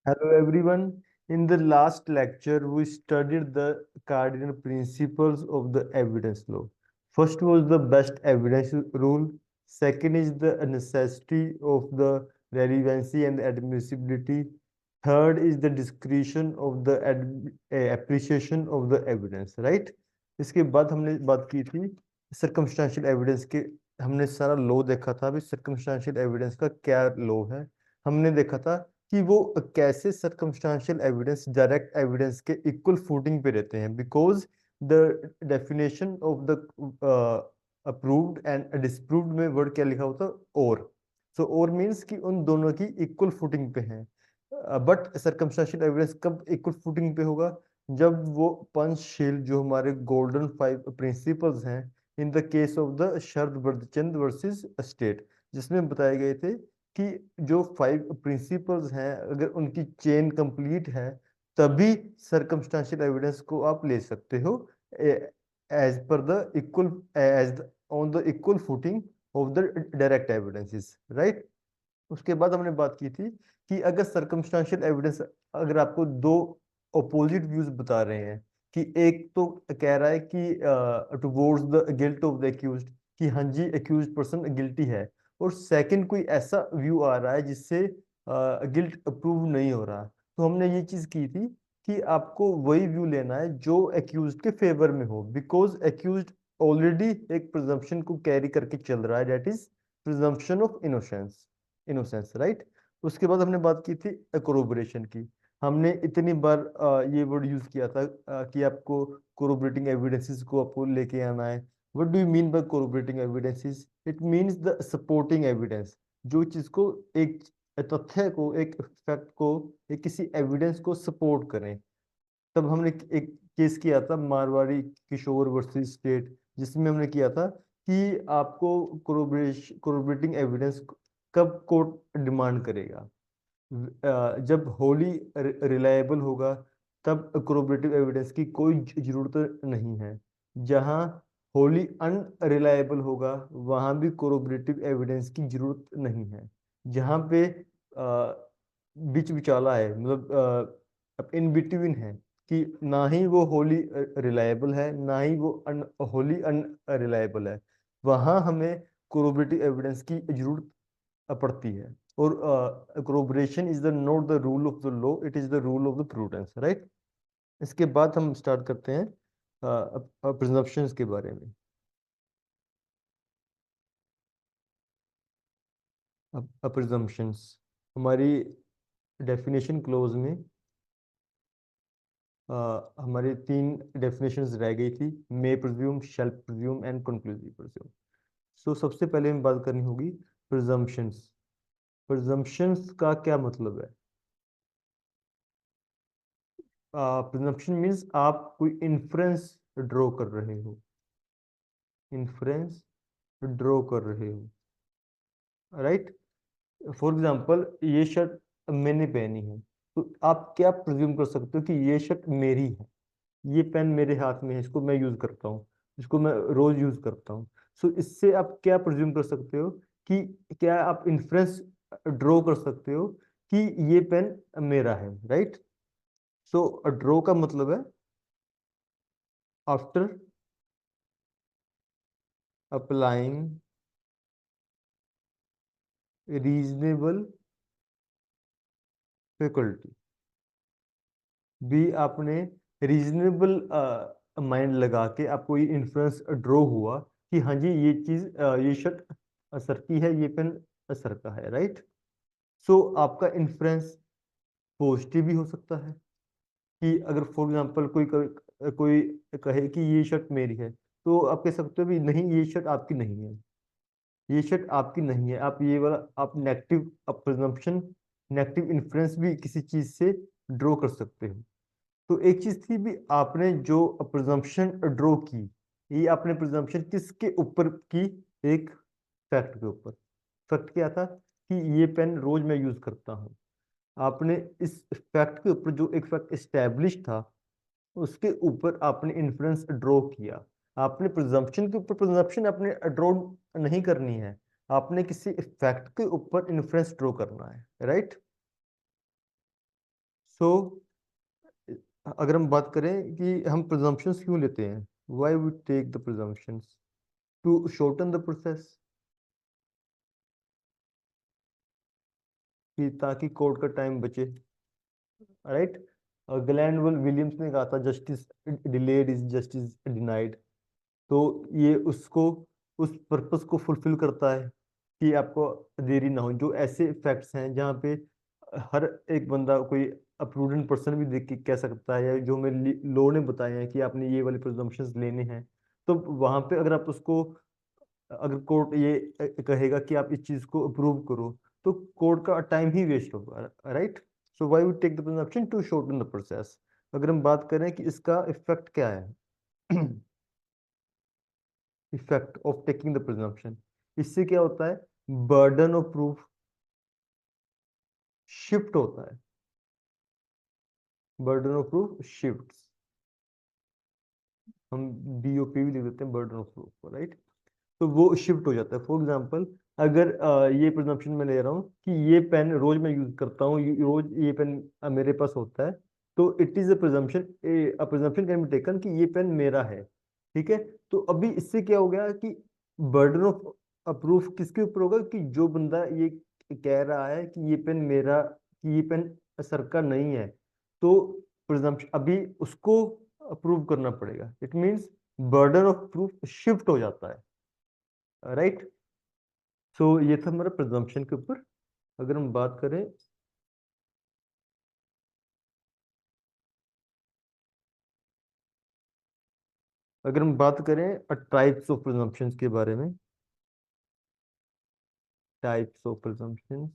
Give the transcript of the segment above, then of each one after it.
Hello everyone. In the last lecture, we studied the cardinal principles of the evidence law. First was the best evidence rule. Second is the necessity of the relevancy and admissibility. Third is the discretion of the appreciation of the evidence, right? इसके बाद हमने बात की थी circumstantial evidence के। हमने सारा law देखा था। अभी सर्कमस्टेंशियल एविडेंस का क्या लॉ है हमने देखा था कि वो कैसे सर्कमस्टांशियल एविडेंस डायरेक्ट एविडेंस के इक्वल फूटिंग पे रहते हैं, because the definition of the approved and disproved में वर्ड क्या लिखा होता है, और। सो और मीन्स कि उन दोनों की इक्वल फूटिंग पे हैं। बट सर्कमस्टांशियल एविडेंस कब इक्वल फूटिंग पे होगा? जब वो पंचशील जो हमारे गोल्डन फाइव प्रिंसिपल्स हैं, in the case of the Sharad Birdhichand versus state, जिसमें बताए गए थे कि जो फाइव प्रिंसिपल्स हैं अगर उनकी चेन कंप्लीट है तभी सर्कमस्टेंशियल एविडेंस को आप ले सकते हो as per the equal, as on the equal footing of the direct evidences, right. उसके बाद हमने बात की थी कि अगर सर्कमस्टेंशियल एविडेंस, अगर आपको दो अपोजिट व्यूज बता रहे हैं कि एक तो कह रहा है कि towards the guilt of the accused, कि हाँ जी एक्यूज्ड पर्सन गिल्टी है, और सेकंड कोई ऐसा व्यू आ रहा है जिससे गिल्ट अप्रूव नहीं हो रहा, तो हमने ये चीज की थी कि आपको वही व्यू लेना है जो एक्यूज्ड के फेवर में हो, बिकॉज एक्यूज्ड ऑलरेडी एक प्रिजम्पशन को कैरी करके चल रहा है, that is presumption of innocence. Innocence, right. उसके बाद हमने बात की थी कोरोबोरेशन की। हमने इतनी बार ये वर्ड यूज किया था कि आपको कोरोबरेटिंग एविडेंसेस को आपको लेके आना है। What do you mean by corroborating evidences? It means the supporting evidence, जो चीज को, एक तथ्य को, एक फैक्ट को, एक किसी एविडेंस को सपोर्ट करें। तब हमने एक केस किया था मारवाड़ी किशोर वर्सेस स्टेट, जिसमें हमने किया था कि आपको कोरोबरेटिंग एविडेंस कब कोर्ट डिमांड करेगा? जब होली रिलायबल होगा तब कोरोबरेटिव एविडेंस की कोई जरूरत नहीं है। जहां होली अनरिलायबल होगा वहां भी कोरोबरेटिव एविडेंस की जरूरत नहीं है। जहां पे बीच बिचाला है, मतलब इन बिटवीन है, कि ना ही वो होली रिलायबल है ना ही वो होली अनरिलायबल है, वहां हमें कोरोबरेटिव एविडेंस की जरूरत पड़ती है। और corroboration is the not the rule of the law, it is the rule of the prudence, right. इसके बाद हम स्टार्ट करते हैं प्रिजम्पशंस के बारे में। अब प्रिजम्पशंस हमारी डेफिनेशन क्लोज में हमारी तीन डेफिनेशंस रह गई थी: may presume, shall presume and conclusive presume. So सबसे पहले हमें बात करनी होगी प्रिजम्पशंस। प्रिजम्पशंस का क्या मतलब है? प्रिजम्पशन मीन्स आप कोई इन्फ्रेंस ड्रॉ कर रहे हो, इन्फ्रेंस ड्रॉ कर रहे हो, राइट। फॉर एग्जांपल ये शर्ट मैंने पहनी है, तो आप क्या प्रिज्यूम कर सकते हो कि ये शर्ट मेरी है, ये पेन मेरे हाथ में है, इसको मैं यूज करता हूँ, इसको मैं रोज यूज करता हूँ। सो इससे आप क्या प्रिज्यूम कर सकते हो कि, क्या आप इन्फ्रेंस ड्रॉ कर सकते हो कि ये पेन मेरा है, राइट। सो ड्रॉ का मतलब है आफ्टर अप्लाइंग रीजनेबल फैकल्टी, भी आपने रीजनेबल माइंड लगा के आपको ये इन्फ्लुएंस ड्रॉ हुआ कि हाँ जी ये चीज, ये शर्ट सर की है, ये पेन सर का है, राइट। सो आपका इन्फ्लुएंस पॉजिटिव भी हो सकता है कि अगर फॉर एग्जांपल कोई कहे कि ये शर्ट मेरी है, तो आप कह सकते हो भी नहीं ये शर्ट आपकी नहीं है, ये शर्ट आपकी नहीं है। आप ये वाला आप नेगेटिव प्रिजम्पशन, नेगेटिव इन्फ्लुएंस भी किसी चीज से ड्रॉ कर सकते हो। तो एक चीज थी भी, आपने जो प्रिजम्पशन ड्रॉ की, ये आपने प्रिजम्पशन किसके ऊपर की? एक फैक्ट के ऊपर। फैक्ट क्या था कि ये पेन रोज मैं यूज करता हूँ। आपने इस फैक्ट के ऊपर, जो एक फैक्ट एस्टेब्लिश था, उसके ऊपर आपने इन्फ्लुएंस ड्रॉ किया। आपने प्रिजम्पशन के ऊपर प्रिजम्पशन आपने ड्रॉ नहीं करनी है, आपने किसी फैक्ट के ऊपर इन्फ्लुएंस ड्रॉ करना है, राइट। सो अगर हम बात करें कि हम प्रिजम्पशंस क्यों लेते हैं, why we take the presumptions, to shorten the process, कि ताकि कोर्ट का टाइम बचे, राइट। ग्लैनवेल विलियम्स ने कहा था justice delayed is justice denied. तो ये उसको, उस पर्पस को फुलफिल करता है कि आपको देरी ना हो। जो ऐसे फैक्ट्स हैं जहाँ पे हर एक बंदा, कोई प्रूडेंट पर्सन भी देख के कह सकता है, या जो मेरे लॉ ने बताए हैं कि आपने ये वाले प्रिजम्पशंस लेने हैं, तो वहां पे अगर आप उसको, अगर कोर्ट ये कहेगा कि आप इस चीज को अप्रूव करो, तो कोर्ट का टाइम ही वेस्ट होगा, right. So why we take the presumption, to shorten the process. अगर हम बात करें कि इसका इफेक्ट क्या है, effect of taking the presumption, इससे क्या होता है, बर्डन ऑफ प्रूफ शिफ्ट होता है, बर्डन ऑफ प्रूफ शिफ्ट, हम बीओपी भी लिख देते हैं बर्डन ऑफ प्रूफ, राइट। तो वो शिफ्ट हो जाता है। फॉर एग्जाम्पल, अगर ये प्रिजम्पशन मैं ले रहा हूँ कि ये पेन रोज मैं यूज करता हूँ, रोज ये पेन मेरे पास होता है, तो it is a presumption can be taken कि ये पेन मेरा है, ठीक है। तो अभी इससे क्या हो गया कि बर्डन ऑफ प्रूफ किसके ऊपर होगा, कि जो बंदा ये कह रहा है कि ये पेन मेरा, कि ये पेन सर का नहीं है, तो प्रिजम्पशन अभी उसको अप्रूव करना पड़ेगा। It means burden of proof shift हो जाता है, राइट। सो ये था हमारा प्रिजम्पशन के ऊपर। अगर हम बात करें, अगर हम बात करें टाइप्स ऑफ प्रिजम्पशंस के बारे में, टाइप्स ऑफ प्रिजम्पशंस,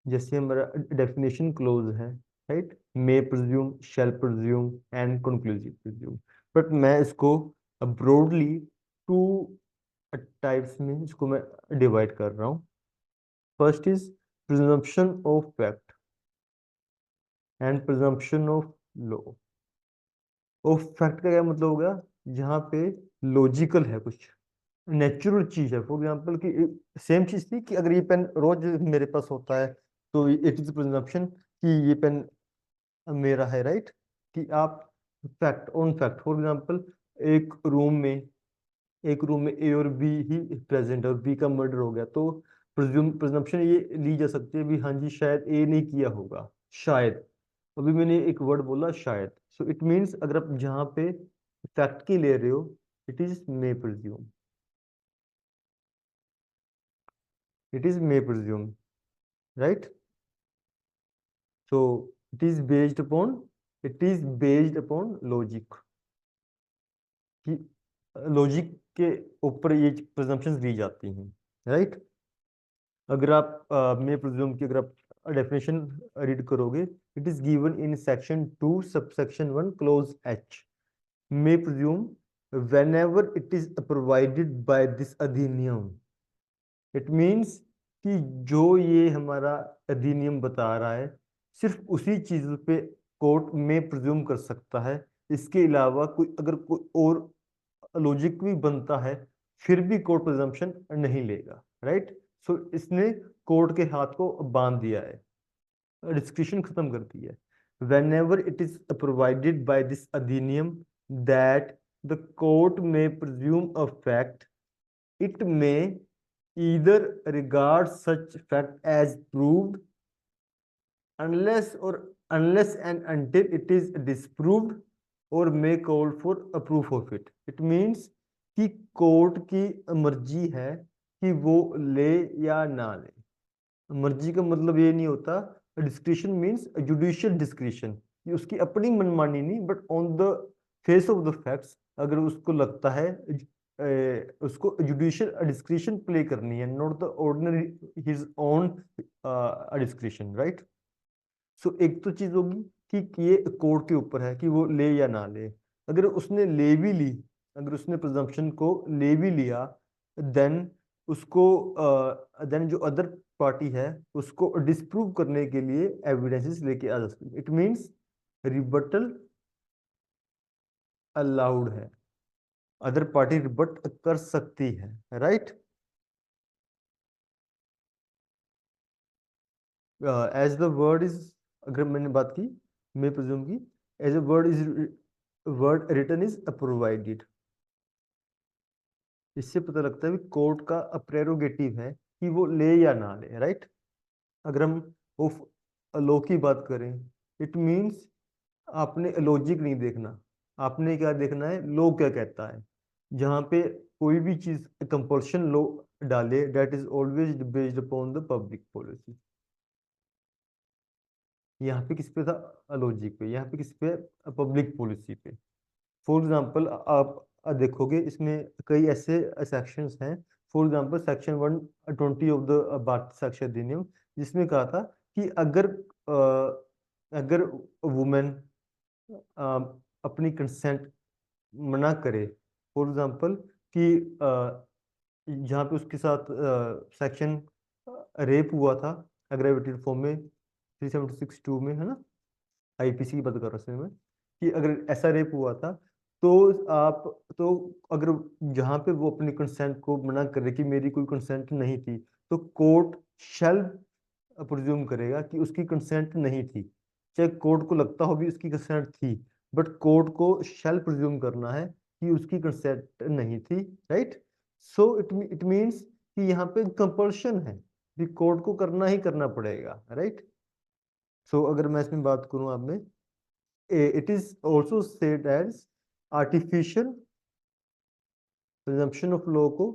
जैसे हमारा डेफिनेशन क्लोज है, right, may presume, shall presume and conclusive presume. But मैं इसको ब्रॉडली टू टाइप्स में इसको मैं डिवाइड कर रहा हूँ। First is presumption of fact and presumption of law. Of fact का क्या मतलब होगा, जहाँ पे लॉजिकल है, कुछ नेचुरल चीज है। फॉर एग्जाम्पल कि सेम चीज थी कि अगर ये पेन रोज मेरे पास होता है, तो इट इज प्रिजम्पशन कि ये पेन मेरा है, राइट। कि आप fact on fact, for example एक रूम में एक रूम में ए और बी ही प्रेजेंट है और बी का मर्डर हो गया, तो प्रिजम्पशन ये ली जा सकती है भी, हाँ जी शायद ए ने किया होगा, शायद। अभी मैंने एक वर्ड बोला शायद, सो इट मीन्स अगर आप जहाँ पे फैक्ट की ले रहे हो, it is may presume, it is may presume, right. So it is based upon, it is based upon logic, कि लॉजिक के ऊपर ये प्रिजम्पशंस दी जाती हैं, राइट। अगर आप मे प्रिज्यूम की अगर आप डेफिनेशन रीड करोगे, it is given in section 2 subsection 1 close H. May presume whenever it is provided by this अधिनियम। इट मीन्स कि जो ये हमारा अधिनियम बता रहा है, सिर्फ उसी चीज पे कोर्ट में प्रिज्यूम कर सकता है। इसके अलावा कोई, अगर कोई और लॉजिक भी बनता है, फिर भी कोर्ट प्रिजम्पशन नहीं लेगा, राइट। सो इसने कोर्ट के हाथ को बांध दिया है, डिस्क्रिप्शन खत्म कर दी है। whenever it is provided by this अधिनियम that the court may presume a fact, it may either regard such fact as proved unless and until it is disproved or may call for a proof of it। it means कि court की मर्जी है कि वो ले या ना ले। मर्जी का मतलब ये नहीं होता, डिस्क्रिशन मीन्स जुडिशियल डिस्क्रिशन, ये उसकी अपनी मनमानी नहीं, but on the face of the facts अगर उसको लगता है उसको जुडिशियल डिस्क्रिशन प्ले करनी है, not the ordinary his own discretion, right. So एक तो चीज होगी कि ये कोर्ट के ऊपर है कि वो ले या ना ले। अगर उसने ले भी ली, अगर उसने प्रिजम्पशन को ले भी लिया, देन उसको देन जो अदर पार्टी है उसको डिस्प्रूव करने के लिए एविडेंसेस लेके आ सकती है। इट मींस रिबटल अलाउड है, अदर पार्टी रिबट कर सकती है, right. As the word is अगर मैंने बात की, मैं प्रिज्यूम की, as a word written is provided. इससे पता लगता है कि कोर्ट का प्रेरोगेटिव है कि वो ले या ना ले, राइट। अगर हम ऑफ लॉ की बात करें, इट मीन्स आपने लॉजिक नहीं देखना, आपने क्या देखना है, लॉ क्या कहता है। जहाँ पे कोई भी चीज कंपल्शन लॉ डाले, that is always based upon the public policy. यहाँ पे किस पे था, लॉजिक पे, यहाँ पे किस पे, पब्लिक पॉलिसी पे। फॉर एग्जाम्पल आप देखोगे इसमें कई ऐसे सेक्शंस हैं। For example section 120 of the भारतीय साक्ष्य अधिनियम, जिसमें कहा था कि अगर वुमेन अपनी कंसेंट मना करे, फॉर एग्जाम्पल कि जहाँ पे उसके साथ सेक्शन रेप हुआ था एग्रेवेटेड फॉर्म में 376(2) में, है ना, आईपीसी की बात कर रहा हूँ इसमें मैं, कि अगर ऐसा रेप हुआ था, तो आप तो अगर जहाँ पे वो अपनी कंसेंट को मना करे कि मेरी कोई कंसेंट नहीं थी, तो कोर्ट शैल प्रिज्यूम करेगा कि उसकी कंसेंट नहीं थी। चाहे कोर्ट को लगता हो भी उसकी कंसेंट थी, बट कोर्ट को शैल प्रिज्यूम करना है कि उसकी कंसेंट नहीं थी, राइट। सो इट मीन्स कि यहाँ पे कंपल्शन है कि कोर्ट को करना ही करना पड़ेगा, राइट। सो अगर मैं इसमें बात करूँ आप में, it is also said as artificial presumption of law को,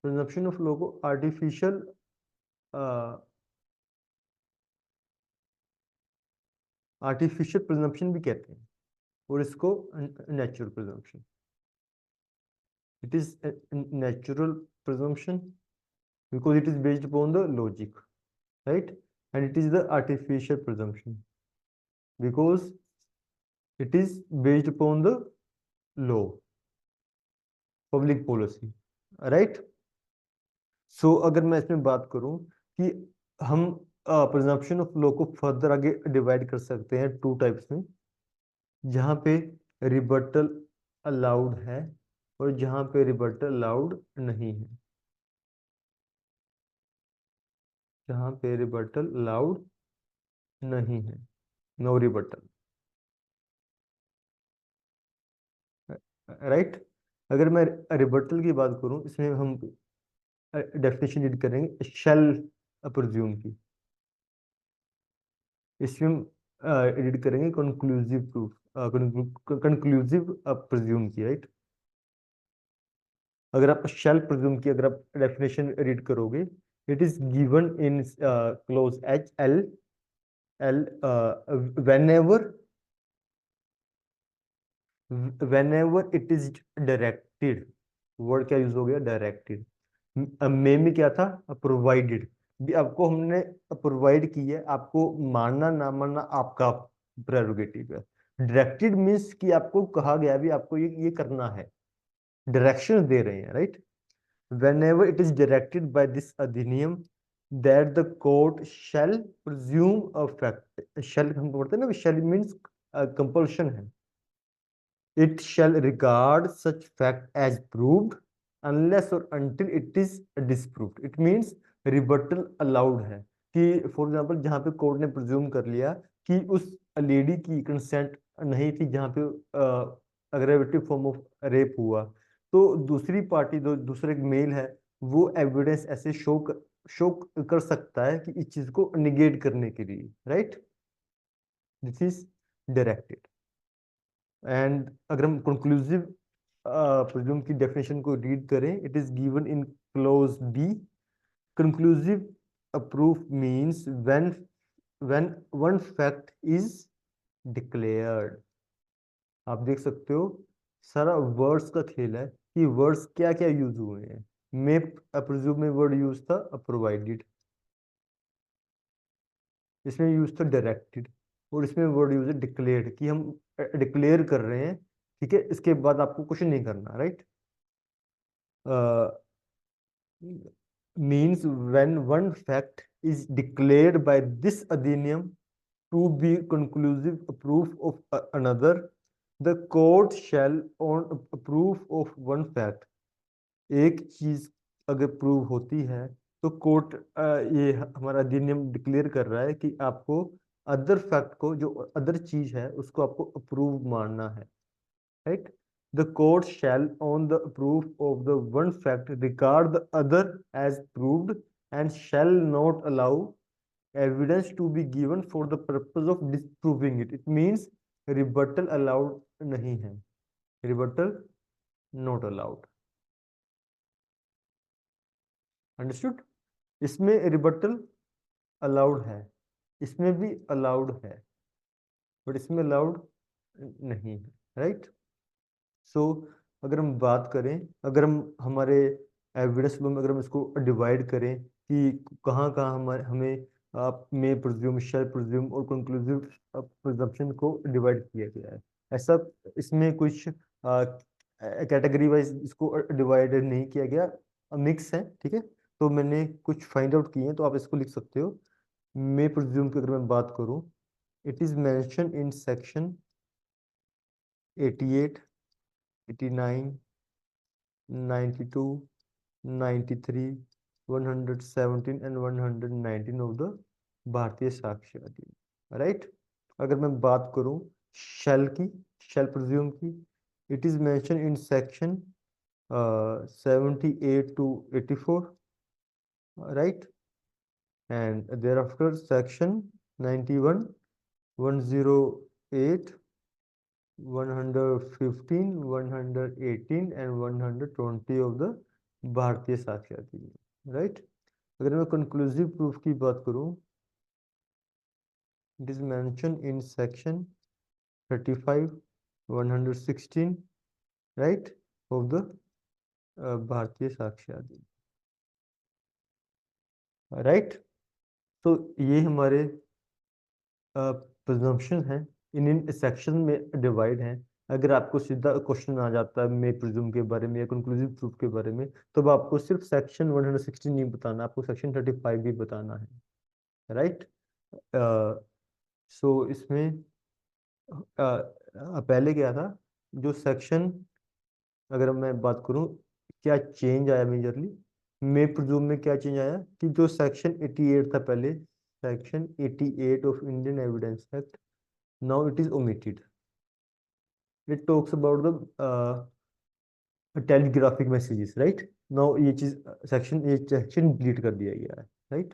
presumption of law को artificial artificial presumption भी कहते हैं, और इसको natural presumption। it is a natural presumption because it is based upon the logic, right, and it is the artificial presumption because it is based upon the law, public policy, right। सो अगर मैं इसमें बात करूं कि हम presumption of law को further आगे divide कर सकते हैं टू टाइप्स में, जहां पे रिबटल अलाउड है और जहां पे रिबटल अलाउड नहीं है। जहां पे रिबटल अलाउड नहीं है, नो रिबटल, राइट। अगर मैं रिबटल की बात करूं, इसमें हम डेफिनेशन रीड करेंगे शैल प्रिज्यूम की। इसमें हम रीड करेंगे कंक्लूसिव प्रूफ, कंक्लूसिव प्रिज्यूम की, राइट। अगर आप शैल प्रिज्यूम की अगर आप डेफिनेशन रीड करोगे, it is given in close H L L whenever it is directed। Word क्या यूज हो गया, डायरेक्टेड। में क्या था, प्रोवाइडेड। भी आपको हमने प्रोवाइड की है, आपको मानना ना मानना आपका प्रेरोगेटिव है। डायरेक्टेड मीन्स कि आपको कहा गया भी आपको ये करना है, डायरेक्शन दे रहे हैं, right. whenever it is directed by this अधिनियम that the court shall presume a fact, shall हम बोलते हैं ना, shall means कंपल्शन है। it shall regard such fact as proved unless or until it is disproved। it means rebuttal allowed है कि for example जहाँ पे कोर्ट ने प्रिज्यूम कर लिया कि उस लेडी की कंसेंट नहीं थी जहाँ पे अग्रेवेटिव फॉर्म ऑफ रेप हुआ, तो दूसरी पार्टी दूसरे मेल है, वो एविडेंस ऐसे शो कर सकता है कि इस चीज को निगेट करने के लिए, right. This is directed. And अगर हम कंक्लूसिव प्रिज्यूम की डेफिनेशन को रीड करें, it is given in clause B. Conclusive proof means when one fact is declared. आप देख सकते हो सारा वर्ड्स का खेल है कि वर्ड्स क्या क्या यूज हुए हैं। मे प्रिज्यूम में वर्ड यूज था प्रोवाइडेड, इसमें यूज था डायरेक्टेड, और इसमें वर्ड यूज है डिक्लेयर्ड कि हम डिक्लेयर कर रहे हैं, ठीक है, इसके बाद आपको कुछ नहीं करना, right. means when one fact is declared by this अधिनियम to be conclusive proof of another, the court shall on proof of one fact। एक चीज अगर प्रूव होती है तो कोर्ट ये हमारा अधिनियम डिक्लेयर कर रहा है कि आपको अदर फैक्ट को, जो अदर चीज है, उसको आपको अप्रूव मानना है, right. The court shall on the proof of the one fact regard the other as proved and shall not allow evidence to be given for the purpose of disproving it. It means rebuttal allowed नहीं है, rebuttal not allowed. Understood. इसमें rebuttal allowed है, इसमें भी allowed है, but इसमें allowed नहीं है, राइट। सो अगर हम बात करें, अगर हम हमारे एविडेंस में अगर हम इसको डिवाइड करें कि कहाँ कहाँ हमारे हमें आप में प्रिज्यूम, शैल प्रिज्यूम और कंक्लूसिव प्रिजम्पशन को डिवाइड किया गया है। ऐसा इसमें कुछ कैटेगरी वाइज इसको डिवाइड नहीं किया गया, मिक्स है, ठीक है। तो मैंने कुछ फाइंड आउट किए हैं, तो आप इसको लिख सकते हो। मे प्रिज्यूम की अगर मैं बात करूं, it is mention in section 88, 89, 92, 93, 117 and 119 of the भारतीय साक्ष्य अधिनियम, राइट। अगर मैं बात करूं शेल की, शेल प्रिज्यूम की, it is mention in section 78 to 84, right, and thereafter section 91, 108, 115, 118 and 120 of the भारतीय साक्ष्य अधिनियम, राइट। अगर मैं कंक्लूसिव प्रूफ की बात करूं, it is mention in section 35, 116, right, of the भारतीय साक्ष्य अधिनियम, राइट। तो ये हमारे प्रिजम्पशन है, इन इन सेक्शन में डिवाइड है। अगर आपको सीधा क्वेश्चन आ जाता है मे प्रिज्यूम के बारे में या कंक्लूसिव प्रूफ के बारे में, तो अब आपको सिर्फ सेक्शन 116 नहीं बताना, आपको सेक्शन 35 भी बताना है, राइट। सो इसमें पहले क्या था, जो सेक्शन, अगर मैं बात करूं क्या चेंज आया मेजरली, मे प्रिज्यूम में क्या चेंज आया कि जो सेक्शन 88 था पहले, section 88 of Indian Evidence act, now it is omitted. It talks about the telegraphic messages, right? now ये सेक्शन डिलीट कर दिया गया है, राइट।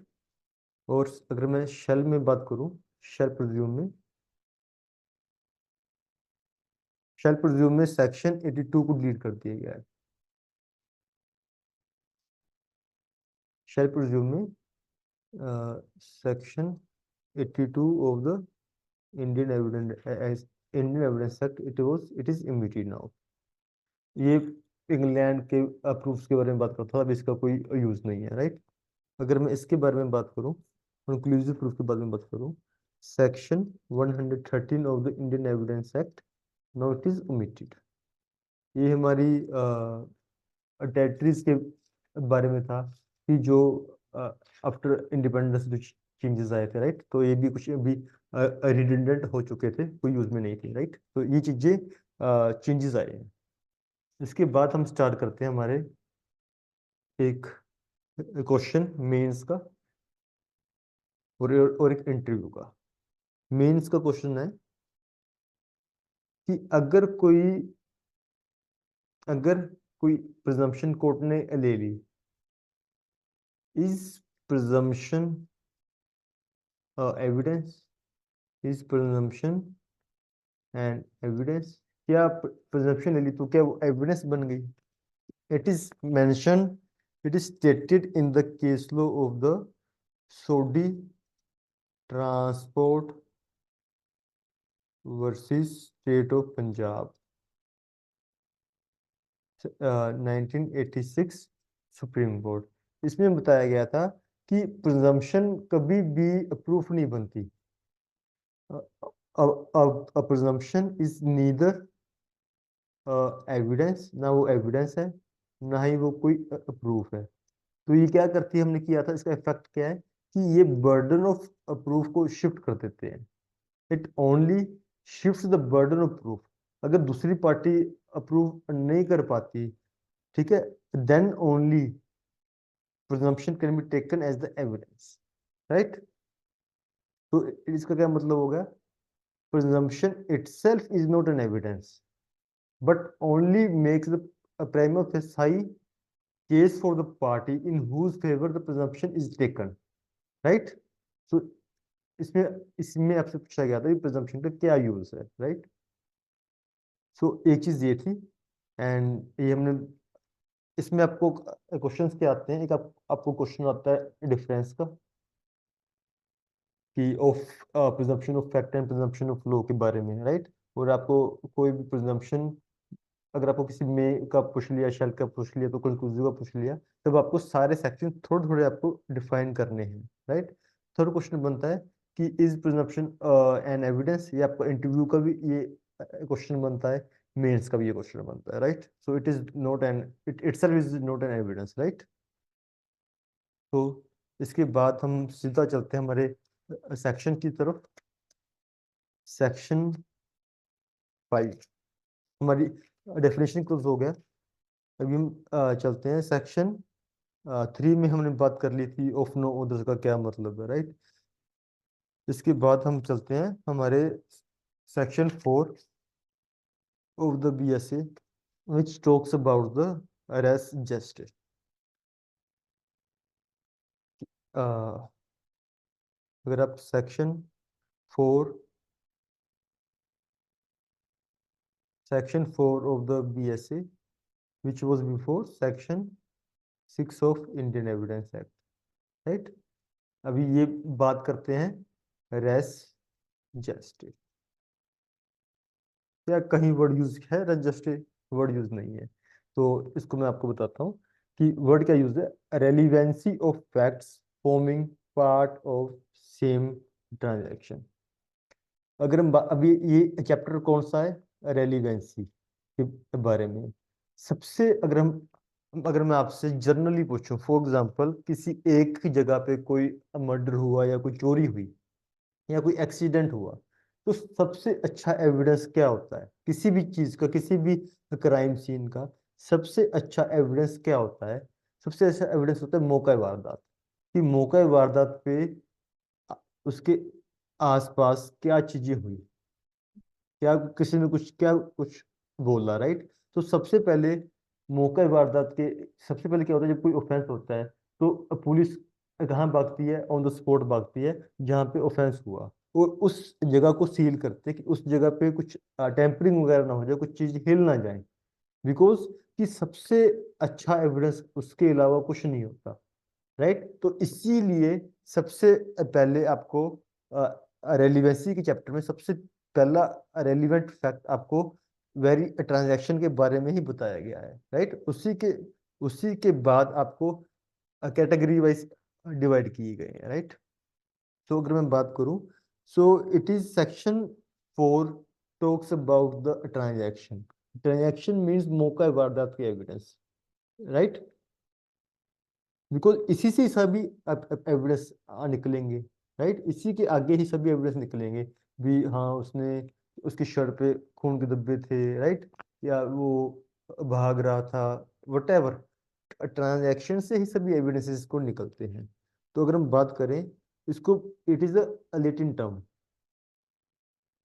और अगर मैं शेल में बात करूं, शेल प्रिज्यूम में, शेल प्रिज्यूम में सेक्शन 82 को डिलीट कर दिया गया है। शेल प्रिज्यूम में section 82 of the Indian evidence, Indian Evidence act, it is emitted now. ये इंग्लैंड के प्रूफ्स के बारे में बात करता था, अब इसका कोई यूज नहीं है, राइट। अगर मैं इसके बारे में बात करूं, कंक्लूसिव प्रूफ के बारे में बात करूं, section 113 of the Indian Evidence act, now it is omitted. ये हमारी टेरिटरीज के बारे में था कि जो आफ्टर इंडिपेंडेंस जो चेंजेस आए थे, राइट। तो ये भी कुछ अभी रिडंडेंट हो चुके थे, कोई यूज में नहीं थी, राइट। तो ये चीजें चेंजेस आए हैं। इसके बाद हम स्टार्ट करते हैं हमारे एक क्वेश्चन मेंस का और एक इंटरव्यू का। मेंस का क्वेश्चन है कि अगर कोई प्रिजम्पशन कोर्ट ने ले ली, is presumption evidence, is presumption and evidence, क्या प्रिजम्पशन ले ली तो क्या वो एविडेंस बन गई? It is mention, it is stated in the case law of the Sodhi transport versus state of Punjab, 1986 supreme court. इसमें बताया गया था कि प्रिजम्पशन कभी भी प्रूफ नहीं बनती। प्रिजम्पशन इज नीदर एविडेंस, ना वो एविडेंस है, ना ही वो कोई प्रूफ है। तो ये क्या करती है, हमने किया था, इसका इफेक्ट क्या है कि ये बर्डन ऑफ प्रूफ को शिफ्ट कर देते हैं। It only shift the burden of proof. अगर दूसरी पार्टी अप्रूव नहीं कर पाती, ठीक है, then only presumption can be taken as the evidence, right? तो इसका क्या मतलब होगा? Presumption itself is not an evidence, but only makes the a prima facie case for the party in whose favor the presumption is taken, right? So इसमें इसमें आपसे पूछा गया था कि presumption का क्या यूज है, right? सो एक चीज ये थी, एंड ये हमने इसमें आपको क्वेश्चंस क्या आते हैं, एक आपको क्वेश्चन आता है डिफरेंस का, कि of presumption of fact and presumption of law के बारे में, राइट? और आपको कोई भी प्रिजम्पशन अगर आपको किसी में का पूछ लिया, शेल का पूछ लिया, तो कंक्लूसिव का पूछ लिया, तब आपको सारे सेक्शन थोड़े थोड़े आपको डिफाइन करने हैं, राइट? थर्ड क्वेश्चन बनता है कि इज प्रिजम्पशन एन एविडेंस, ये आपका इंटरव्यू का भी ये क्वेश्चन बनता है, मेंस का भी ये क्वेश्चन बनता है, right? So it is not an, it itself is not an evidence, right? तो इसके बाद हम सीधा चलते हैं हमारे सेक्शन की तरफ। सेक्शन 5 हमारी डेफिनेशन क्लोज हो गया। अभी हम चलते हैं सेक्शन 3 में। हमने बात कर ली थी ऑफ नो ऑर्डर का क्या मतलब है, राइट? इसके बाद हम चलते हैं हमारे section 4 of the BSA, which talks about the res geste। अगर आप section 4 of the BSA, which was before section 6 of Indian Evidence Act, right? अभी ये बात करते हैं रेस जस्टिस। या कहीं वर्ड यूज है रेस जस्टिस? वर्ड यूज नहीं है। तो इसको मैं आपको बताता हूँ कि वर्ड क्या यूज है। Relevancy of facts forming part of same transaction. अगर हम अभी ये चैप्टर कौन सा है, रेलिवेंसी के बारे में। सबसे अगर मैं आपसे जनरली पूछूं, फॉर एग्जांपल किसी एक ही जगह पे कोई मर्डर हुआ या कोई चोरी हुई या कोई एक्सीडेंट हुआ, तो सबसे अच्छा एविडेंस क्या होता है किसी भी चीज का, किसी भी क्राइम सीन का? सबसे अच्छा एविडेंस क्या होता है? सबसे अच्छा एविडेंस होता है मौका वारदात। कि मौका वारदात पे उसके आसपास क्या चीजें हुई, क्या किसी ने क्या कुछ बोला, राइट? तो सबसे पहले मौका वारदात के सबसे पहले क्या होता है, जब कोई ऑफेंस होता है तो पुलिस कहाँ भागती है? ऑन द स्पॉट भागती है जहाँ पे ऑफेंस हुआ, और उस जगह को सील करते हैं कि उस जगह पे कुछ टेम्परिंग वगैरह ना हो जाए, कुछ चीज हिल ना जाए। बिकॉज कि सबसे अच्छा एविडेंस उसके अलावा कुछ नहीं होता, राइट? तो इसीलिए सबसे पहले आपको रेलिवेंसी के चैप्टर में सबसे पहला रेलिवेंट फैक्ट आपको वेरी ट्रांजैक्शन के बारे में ही बताया गया है, राइट? उसी के बाद आपको कैटेगरी वाइज डिवाइड किए गए हैं, राइट? तो अगर मैं बात करूं, सो it is section 4 talks about the transaction. Transaction means मौका वारदात के एविडेंस, राइट? बिकॉज इसी से सभी एविडेंस निकलेंगे, राइट? इसी के आगे ही सभी एविडेंस निकलेंगे भी। हाँ, उसने उसकी शर्ट पे खून के धब्बे थे, राइट? या वो भाग रहा था, वट एवर। ट्रांजैक्शन से ही सभी एविडेंसेस को निकलते हैं। तो अगर हम बात करें इसको, it is a Latin term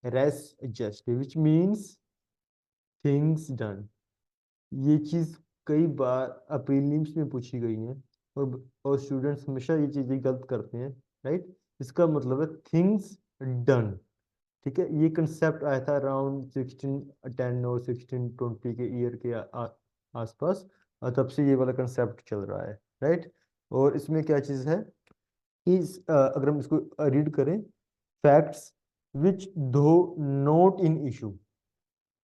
res gestae, which means things done. ये चीज कई बार प्रीलिम्स में पूछी गई है, और स्टूडेंट्स हमेशा ये चीजें गलत करते हैं, राइट? इसका मतलब है थिंग्स डन। ठीक है, ये कंसेप्ट आया था अराउंड 1610 और 1620 के ईयर के आसपास, और तब से ये वाला कंसेप्ट चल रहा है, राइट? और इसमें क्या चीज है कि अगर हम इसको रीड करें, फैक्ट्स विच दो नोट इन इशू,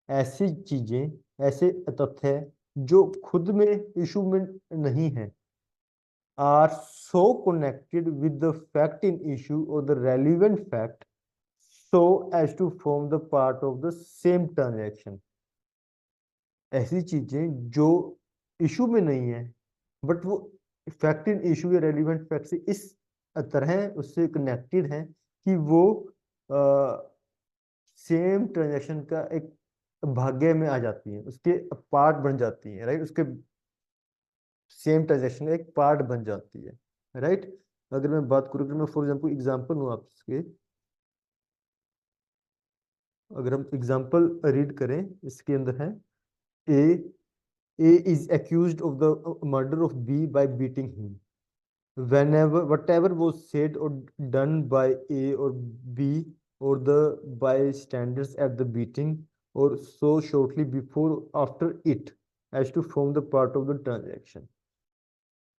ऐसी चीजें, ऐसे तथ्य जो खुद में इशू में नहीं है, are so connected with the fact in issue और the relevant fact so as to form the part of the same transaction. ऐसी चीजें जो इशू में नहीं है, बट वो फैक्ट इन इशू या रेलिवेंट फैक्ट से इस तरह उससे कनेक्टेड है कि वो सेम ट्रांजैक्शन का एक भाग्य में आ जाती है, उसके पार्ट बन जाती है, राइट? उसके सेम ट्रांजेक्शन का एक पार्ट बन जाती है, राइट। अगर मैं बात करूँ, मैं फॉर एग्जाम्पल एग्जाम्पल हूँ आपके, अगर हम एग्जाम्पल रीड करें, इसके अंदर है ए A is accused of the murder of B by beating him. Whatever was said or done by A or B or the bystanders at the beating or so shortly before or after it has to form the part of the transaction.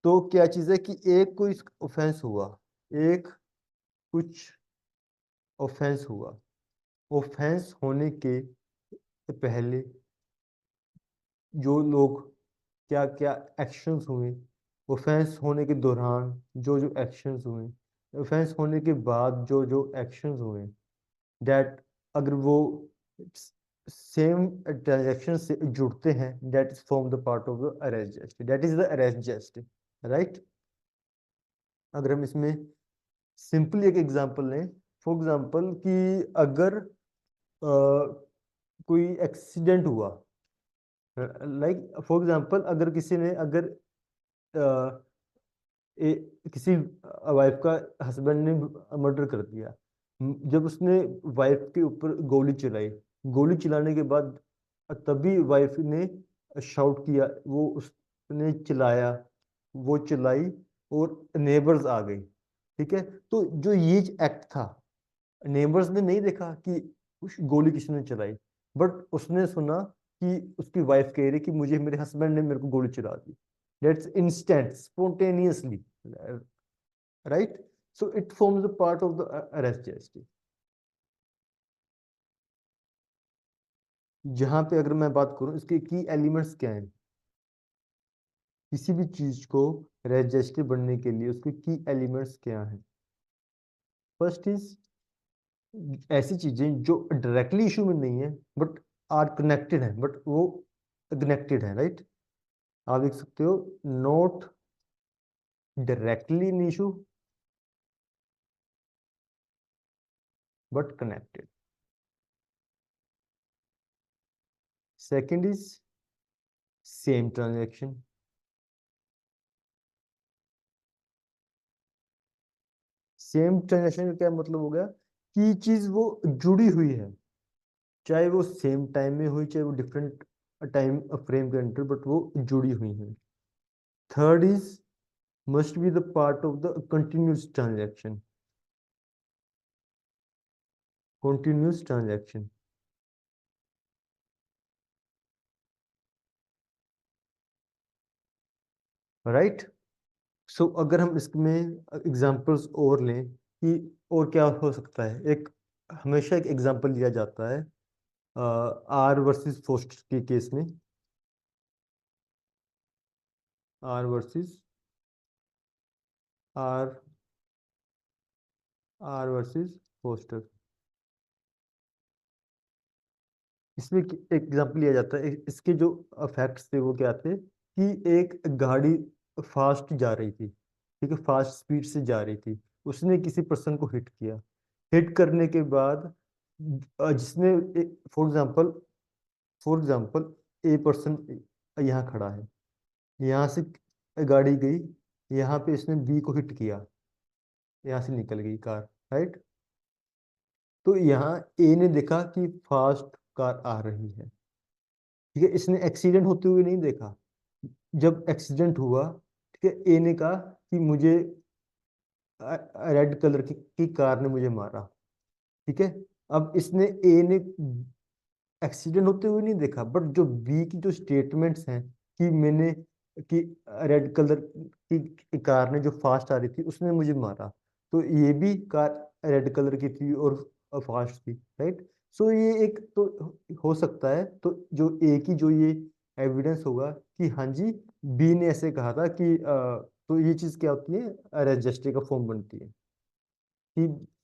तो क्या चीज है कि एक कोई offence हुआ, एक कुछ ऑफेंस हुआ, ऑफेंस होने के पहले जो लोग क्या क्या एक्शंस हुए, ऑफेंस होने के दौरान जो जो एक्शंस हुए, ऑफेंस होने के बाद जो जो एक्शंस हुए, डेट अगर वो सेम ट्रांजेक्शन से जुड़ते हैं, that is form the part of the res gestae, that is the res gestae, right. अगर हम इसमें सिंपली एक एग्जांपल लें, फॉर एग्जांपल कि अगर कोई एक्सीडेंट हुआ, लाइक फॉर एग्जांपल अगर किसी ने अगर किसी वाइफ का हस्बैंड ने मर्डर कर दिया, जब उसने वाइफ के ऊपर गोली चलाई, गोली चलाने के बाद तभी वाइफ ने शाउट किया, वो उसने चिल्लाया, वो चिल्लाई और नेबर्स आ गई, ठीक है। तो जो ये एक्ट था, नेबर्स ने नहीं देखा कि उस गोली किसने चलाई, बट उसने सुना कि उसकी वाइफ कह रही कि मुझे मेरे हस्बैंड ने मेरे को गोली चला दी, that's instant spontaneously, right? So it forms a part of the arrest gesture. जहां पे अगर मैं बात करूं, इसके की एलिमेंट्स क्या हैं, किसी भी चीज को रजिस्टर बनने के लिए उसके की एलिमेंट्स क्या हैं। फर्स्ट इज ऐसी चीजें जो डायरेक्टली इशू में नहीं है बट आर कनेक्टेड है, बट वो कनेक्टेड है, राइट। आप देख सकते हो, not directly in issue but connected. Second is same transaction, same transaction का क्या मतलब हो गया कि चीज वो जुड़ी हुई है, चाहे वो सेम टाइम में हुई, चाहे वो डिफरेंट टाइम फ्रेम के अंदर, बट वो जुड़ी हुई है। Third is must be the part of the continuous transaction, continuous transaction, right. So अगर हम इसमें एग्जांपल्स और लें कि और क्या हो सकता है, एक हमेशा एक एग्जांपल लिया जाता है आर वर्सेस फोस्टर के केस में, R versus R R versus Foster, इसमें एक एग्जांपल लिया जाता है, इसके जो फैक्ट्स थे वो क्या थे कि एक गाड़ी फास्ट जा रही थी, ठीक है, फास्ट स्पीड से जा रही थी, उसने किसी पर्सन को हिट किया, हिट करने के बाद जिसने फॉर एग्जांपल ए पर्सन यहाँ खड़ा है, यहाँ से गाड़ी गई, यहाँ पे इसने बी को हिट किया, यहाँ से निकल गई कार, राइट। तो यहाँ ए ने देखा कि फास्ट कार आ रही है, ठीक है, इसने एक्सीडेंट होते हुए नहीं देखा, जब एक्सीडेंट हुआ, ठीक है, ए ने कहा कि मुझे रेड कलर की कार ने मुझे मारा, ठीक है। अब इसने ए ने एक्सीडेंट होते हुए नहीं देखा, बट जो बी की जो स्टेटमेंट्स हैं कि मैंने कि रेड कलर की कार ने जो फास्ट आ रही थी उसने मुझे मारा, तो ये भी कार रेड कलर की थी और फास्ट थी, राइट। सो ये एक तो हो सकता है, तो जो ए की जो ये एविडेंस होगा कि हाँ जी बी ने ऐसे कहा था कि तो ये चीज क्या होती है, रजिस्ट्री का फॉर्म बनती है कि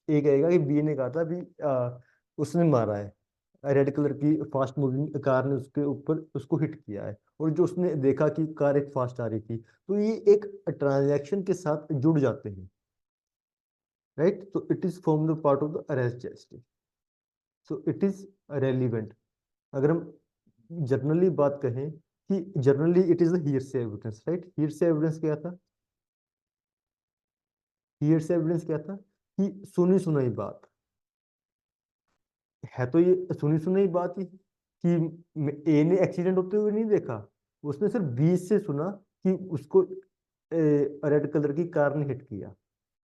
ए कहेगा कि बी ने कहा था भी उसने मारा है, रेड कलर की फास्ट मूविंग कार ने उसके ऊपर उसको हिट किया है, और जो उसने देखा कि कार एक फास्ट आ रही थी, तो ये एक ट्रांजैक्शन के साथ जुड़ जाते हैं, राइट। तो it is form the part of the res just, so it is relevant. अगर हम जनरली बात कहें कि generally it is hearsay evidence, right. Hearsay evidence क्या था? हियरसे एविडेंस क्या था कि सुनी सुनाई बात है। तो ये सुनी सुनाई बात ही कि ए ने एक्सीडेंट होते हुए नहीं देखा, उसने सिर्फ बी से सुना कि उसको रेड कलर की कार ने हिट किया।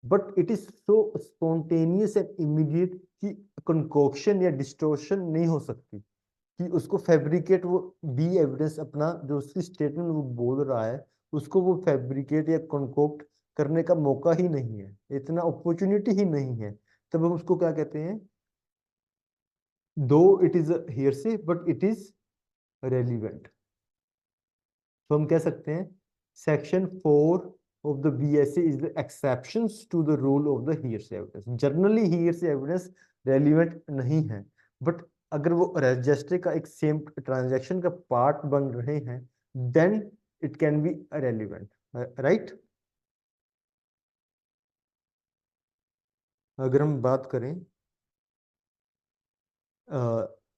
But it is so spontaneous and immediate कि कंकोक्शन या डिस्टोर्शन नहीं हो सकती, कि उसको फैब्रिकेट वो बी एविडेंस अपना जो उसकी स्टेटमेंट वो बोल रहा है उसको वो फैब्रिकेट या कंकोक्ट करने का मौका ही नहीं है, इतना अपॉर्चुनिटी ही नहीं है। तब हम उसको क्या कहते हैं? दो it is hearsay but it is relevant. तो हम कह सकते हैं section 4 of the BSA is the exceptions to the rule of the hearsay evidence. Generally hearsay evidence relevant नहीं है, बट अगर वो रजिस्ट्री का एक सेम ट्रांजैक्शन का पार्ट बन रहे हैं then it can be relevant, right. अगर हम बात करें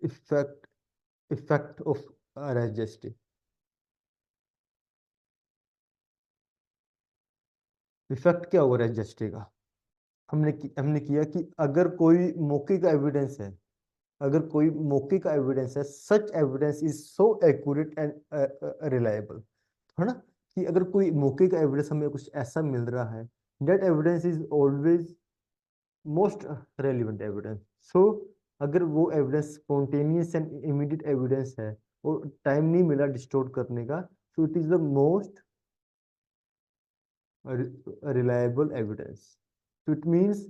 effect effect of registry, effect क्या होगा रजिस्ट्री का? हमने किया कि अगर कोई मौके का एविडेंस है, अगर कोई मौके का एविडेंस है, सच evidence is so accurate and reliable, है ना, कि अगर कोई मौके का एविडेंस हमें कुछ ऐसा मिल रहा है, that evidence is always most relevant evidence. So अगर वो evidence spontaneous and immediate evidence है और टाइम नहीं मिला डिस्टोर्ट करने का, so it is the most reliable evidence. तो इट मीन्स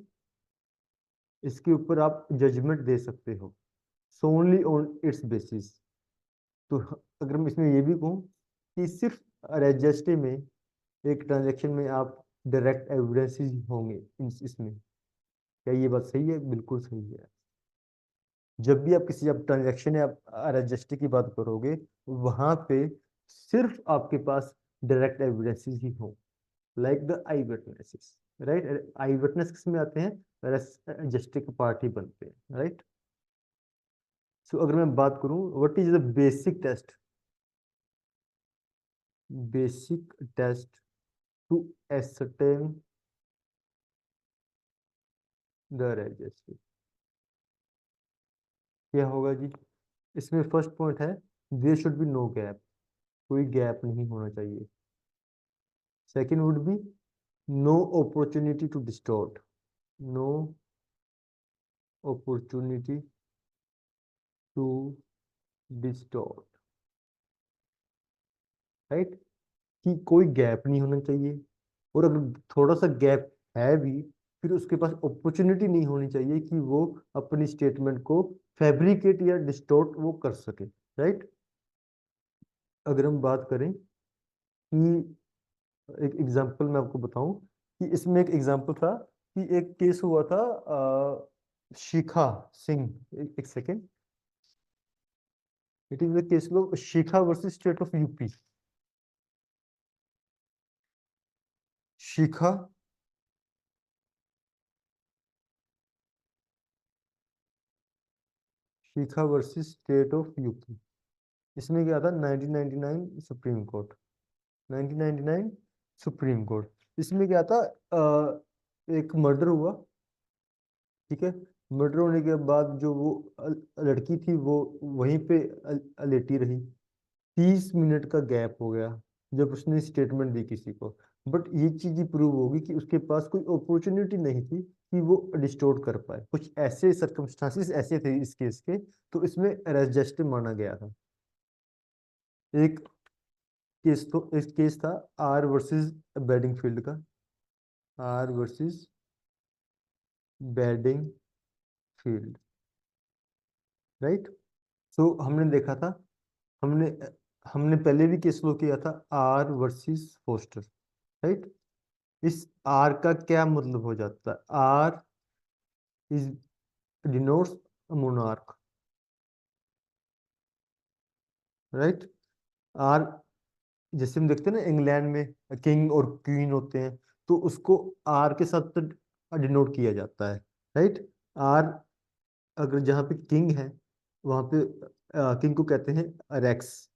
इसके ऊपर आप जजमेंट दे सकते हो सोनली ऑन इट्स बेसिस। तो अगर मैं इसमें ये भी कहूँ कि सिर्फ रजिस्ट्री में एक ट्रांजैक्शन में आप डायरेक्ट एविडेंसेस होंगे इसमें, क्या ये बात सही है? बिल्कुल सही है। जब भी आप किसी आप ट्रांजैक्शन या रजिस्ट्री की बात करोगे वहां पे सिर्फ आपके पास डायरेक्ट एविडेंसेस ही हो, like the I witnesses, right. I witness किस में आते हैं? रजिस्ट्री के पार्ट ही बनते हैं, राइट। सो अगर मैं बात करूं what is the basic test, basic test to ascertain the registry, क्या होगा जी? इसमें फर्स्ट पॉइंट है there should be no gap, कोई गैप नहीं होना चाहिए। Second would be no opportunity to distort, no opportunity to distort, right, कि कोई गैप नहीं होना चाहिए। और अगर थोड़ा सा गैप है भी फिर उसके पास अपॉर्चुनिटी नहीं होनी चाहिए कि वो अपनी स्टेटमेंट को फैब्रिकेट या डिस्टॉर्ट वो कर सके, राइट। अगर हम बात करें कि एक एग्जांपल मैं आपको बताऊं कि इसमें एक एग्जांपल था कि एक केस हुआ था शिखा सिंह, एक second, it is the case of Shikha versus state of UP. Shikha Shikha versus state of UP. इसमें क्या था? 1999 सुप्रीम कोर्ट, 1999 सुप्रीम कोर्ट। इसमें क्या था? एक मर्डर हुआ, ठीक है। मर्डर होने के बाद जो वो लड़की थी वो वहीं पे लेटी रही। 30 मिनट का गैप हो गया जब उसने स्टेटमेंट दी किसी को, बट ये चीज ही प्रूव होगी कि उसके पास कोई अपॉर्चुनिटी नहीं थी कि वो डिस्टोर्ट कर पाए, कुछ ऐसे सर्कमस्टांसिस ऐसे थे इस केस के, तो इसमें रेजिस्टर माना गया था। एक एक केस था आर वर्सेस बेडिंगफील्ड का, आर वर्सेस बेडिंगफील्ड, राइट। सो हमने देखा था, हमने हमने पहले भी केस लो किया था आर वर्सेस फोस्टर, राइट। इस आर का क्या मतलब हो जाता है? R is denotes monarch, right. R जैसे हम देखते हैं ना इंग्लैंड में किंग और क्वीन होते हैं, तो उसको आर के साथ तो डिनोट किया जाता है, राइट। आर अगर जहाँ पे किंग है वहां पे किंग को कहते हैं रेक्स,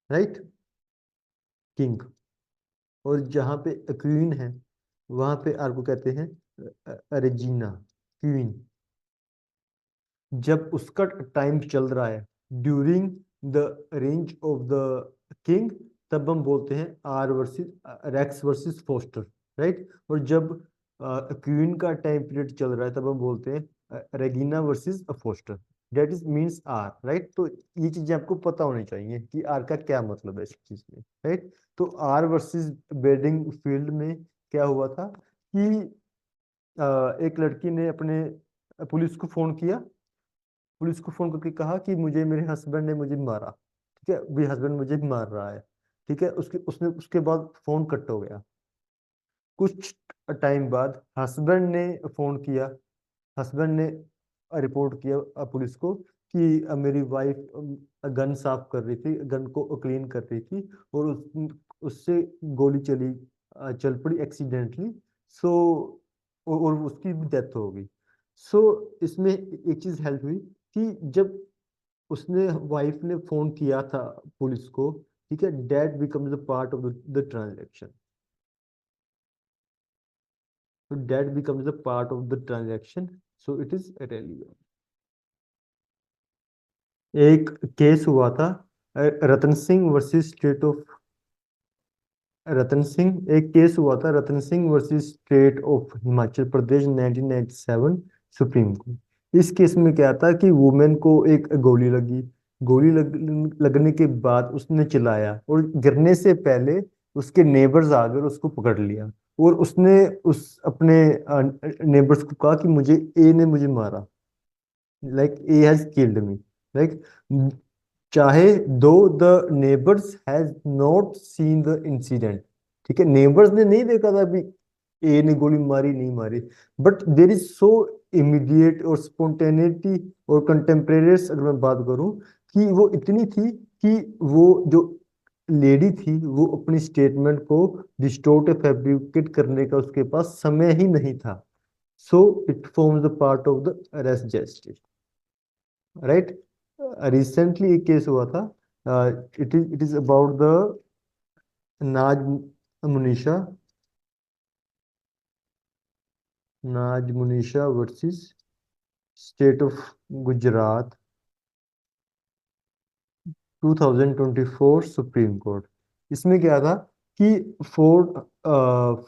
राइट। किंग, और जहाँ पे क्वीन है वहां पे आर को कहते हैं रेजिना, क्वीन। जब उसका टाइम चल रहा है during the range of the king, तब हम बोलते हैं R versus Rex versus Foster, right. और जब क्वीन का टाइम पीरियड चल रहा है तब हम बोलते हैं Regina versus Foster, that is means R, right. तो ये चीजें आपको पता होनी चाहिए कि आर का क्या मतलब है इस चीज में, राइट। तो आर वर्सेस बेडिंग फील्ड में क्या हुआ था कि एक लड़की ने अपने पुलिस को फोन किया, पुलिस को फोन करके कहा कि मुझे मेरे हस्बैंड ने मुझे मारा, ठीक है, भी हस्बैंड मुझे मार रहा है, ठीक है। उसके उसने उसके बाद फोन कट हो गया। कुछ टाइम बाद हस्बैंड ने फोन किया, हस्बैंड ने रिपोर्ट किया पुलिस को कि मेरी वाइफ गन साफ कर रही थी, गन को क्लीन कर रही थी, और उससे गोली चल पड़ी एक्सीडेंटली। सो और उसकी भी डेथ हो गई। सो इसमें एक चीज हेल्प हुई कि जब उसने वाइफ ने फोन किया था पुलिस को, ठीक है, that becomes the part of the transaction. तो that becomes the part of the transaction, so it is relevant. एक केस हुआ था Ratan Singh versus state of, Ratan Singh, एक केस हुआ था Ratan Singh versus state of Himachal Pradesh 1997 supreme court. इस केस में क्या था कि वुमेन को एक गोली लगी, लगने के बाद उसने चिल्लाया और गिरने से पहले उसके नेबर्स आ गए और उसको पकड़ लिया, और उसने उस अपने नेबर्स को कहा कि मुझे ए ने मुझे मारा, like A has killed me, like, चाहे दो the neighbours has not seen the incident, ठीक है, नेबर्स ने नहीं देखा था अभी ए ने गोली मारी नहीं मारी, but there is so immediate और स्पॉन्टेनिटी और कंटेम्परेरीज अगर मैं बात करूं कि वो इतनी थी कि वो जो लेडी थी वो अपनी स्टेटमेंट को डिस्टोर्ट या फैब्रिकेट करने का उसके पास समय ही नहीं था। So it forms the part of the res gestae, right. Recently एक केस हुआ था, it is about the Naz Munisha, Naz Munisha versus state of Gujarat 2024 supreme court. इसमें क्या था कि फोर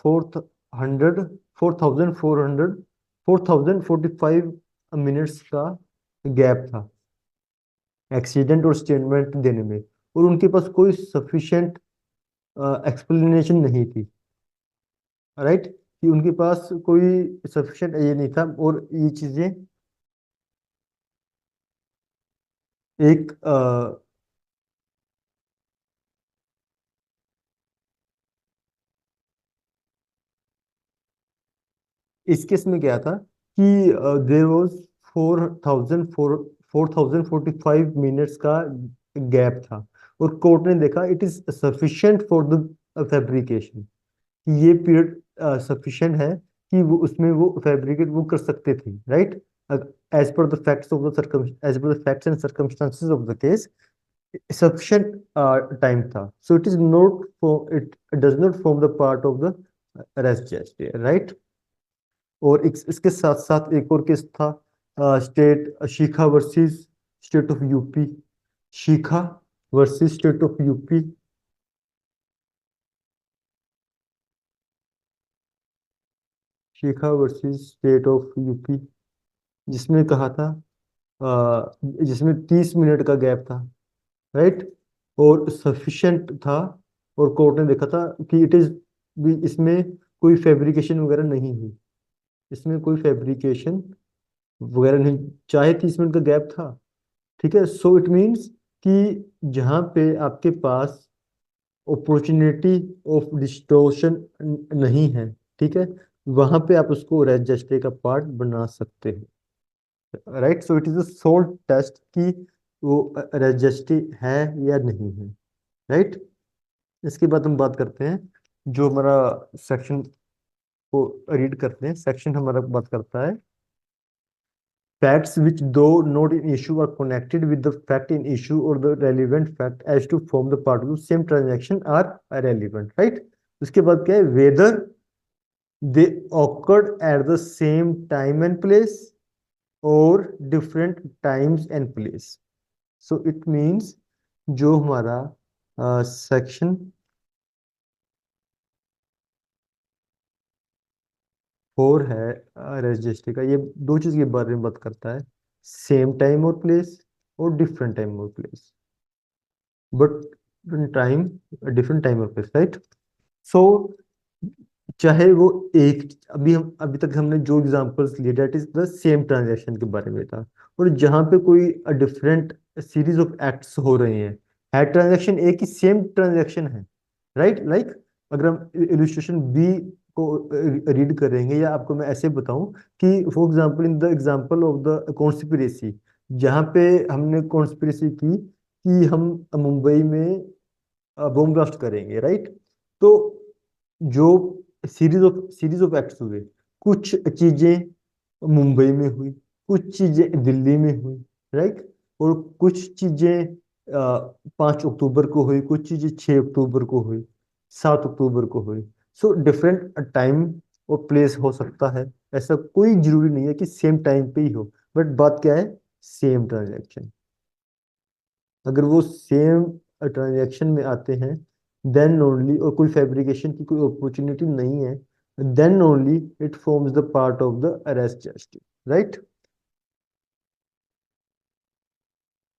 फोर्थ हंड्रेड 4400 4045 मिनट्स का गैप था एक्सीडेंट और स्टेटमेंट देने में, और उनके पास कोई सफिशिएंट एक्सप्लेनेशन नहीं थी, राइट, कि उनके पास कोई सफिशिएंट ये नहीं था। और ये चीजें एक इस केस में क्या था कि देर वॉज 4045 मिनट्स का गैप था, और कोर्ट ने देखा it is sufficient for the fabrication, कि ये पीरियड सफिशिएंट है कि वो उसमें वो फैब्रिकेट वो कर सकते थे, right, as per the facts of the circum as per the facts and circumstances of the case sufficient time था, so it is not for it does not form the part of the arrest just, right। और इसके साथ साथ एक और case था state Shikha versus state of UP, Shikha versus state of UP, Shikha versus state of UP, जिसमें कहा था जिसमें 30 मिनट का गैप था, राइट, और सफिशिएंट था, और कोर्ट ने देखा था कि इट इज भी इसमें कोई फैब्रिकेशन वगैरह नहीं हुई, इसमें कोई फैब्रिकेशन वगैरह नहीं, चाहे 30 मिनट का गैप था, ठीक है। सो इट मीन्स कि जहाँ पे आपके पास अपॉर्चुनिटी ऑफ डिस्टोर्शन नहीं है, ठीक है, वहां पे आप उसको रजिस्ट्री का पार्ट बना सकते हैं, right. So it is a sold test कि वो रजिस्ट्री है या नहीं है, राइट। इसके बाद हम बात करते हैं जो हमारा सेक्शन को रीड करते हैं, सेक्शन हमारा बात करता है facts which though not in issue are connected with the fact in issue or the relevant fact as to form the part of the same transaction are relevant, right? उसके बाद क्या है, whether they occurred at the same time and place or different times and place. So it means जो हमारा section 4 है registry का, ये दो चीज के बारे में बात करता है, सेम टाइम और प्लेस और डिफरेंट टाइम और place, but time different time और प्लेस, राइट? सो चाहे वो एक, अभी तक हमने जो एग्जांपल्स लिए that is the same transaction के बारे में था, और जहां पे कोई डिफरेंट सीरीज ऑफ एक्ट्स हो रहे हैं ट्रांजैक्शन एक ही सेम ट्रांजैक्शन है, राइट? लाइक अगर हम इलस्ट्रेशन बी को रीड करेंगे, या आपको मैं ऐसे बताऊं कि for example in the example of the conspiracy, जहां पे हमने कॉन्स्पिरेसी की कि हम मुंबई में बॉम्ब ब्लास्ट करेंगे, राइट? तो जो सीरीज ऑफ एक्ट्स हुए, कुछ चीजें मुंबई में हुई, कुछ चीजें दिल्ली में हुई, राइट? और कुछ चीजें 5 अक्टूबर को हुई, कुछ चीजें 6 अक्टूबर को हुई, 7 अक्टूबर को हुई। सो डिफरेंट टाइम और प्लेस हो सकता है, ऐसा कोई जरूरी नहीं है कि सेम टाइम पे ही हो, बट बात क्या है, सेम ट्रांजैक्शन। अगर वो सेम ट्रांजैक्शन में आते हैं देन ओनली, और कोई फैब्रिकेशन की कोई अपॉर्चुनिटी नहीं है, then only it forms the part of the res gestae, right?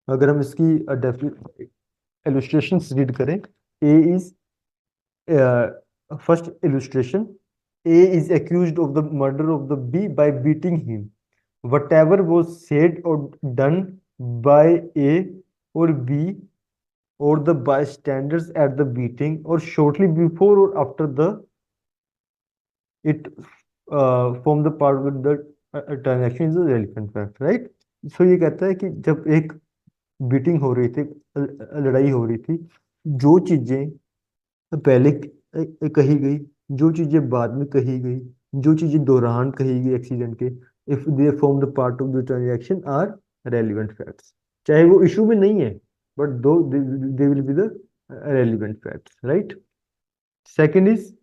अगर हम इसकी इलस्ट्रेशंस रीड करें, A is first illustration, A is accused of the murder of the B by beating him. Whatever was said or done by A or B or the bystanders at the beating or shortly before or after the it form the part with the transaction is a relevant fact, right? So ये कहता है कि जब एक beating हो रही थी, लड़ाई हो रही थी, जो चीजें पहले कही गई, जो चीजें बाद में कही गई, जो चीजें दौरान कही गई एक्सीडेंट के, if they form the part of the transaction are relevant facts, चाहे वो इशू में नहीं है, but though they will be the relevant facts, right? Second is,